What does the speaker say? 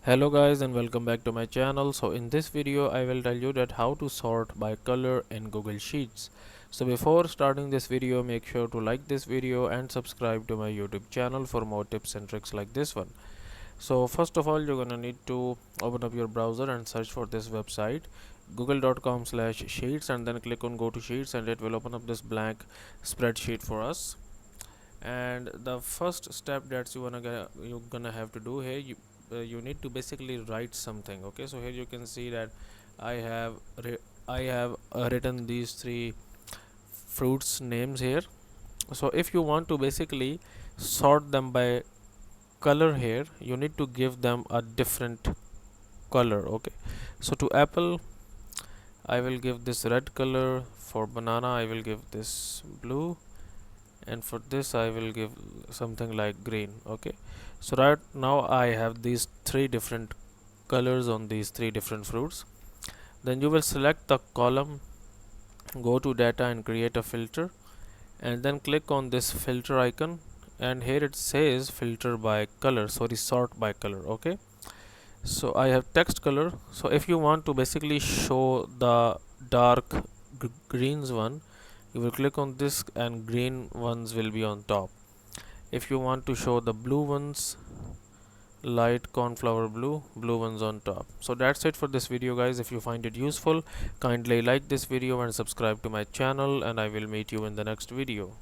Hello guys and welcome back to my channel. So in this video I will tell you that how to sort by color in Google Sheets. So before starting this video, make sure to like this video and subscribe to my YouTube channel for more tips and tricks like this one. So first of all, you're gonna need to open up your browser and search for this website google.com/sheets, and then click on go to sheets, and it will open up this blank spreadsheet for us. And the first step that you're gonna have to do here, you need to basically write something. Okay, so here you can see that I have written these three fruits names here. So if you want to basically sort them by color here, you need to give them a different color. Okay, so to apple I will give this red color, for banana I will give this blue, and for this I will give something like green. Okay, so right now I have these three different colors on these three different fruits. Then you will select the column, go to data and create a filter, and then click on this filter icon, and here it says filter by color, sorry, sort by color. Okay, so I have text color. So if you want to basically show the dark greens one, you will click on this and green ones will be on top. If you want to show the blue ones, light cornflower blue ones on top. So that's it for this video guys. If you find it useful, kindly like this video and subscribe to my channel, and I will meet you in the next video.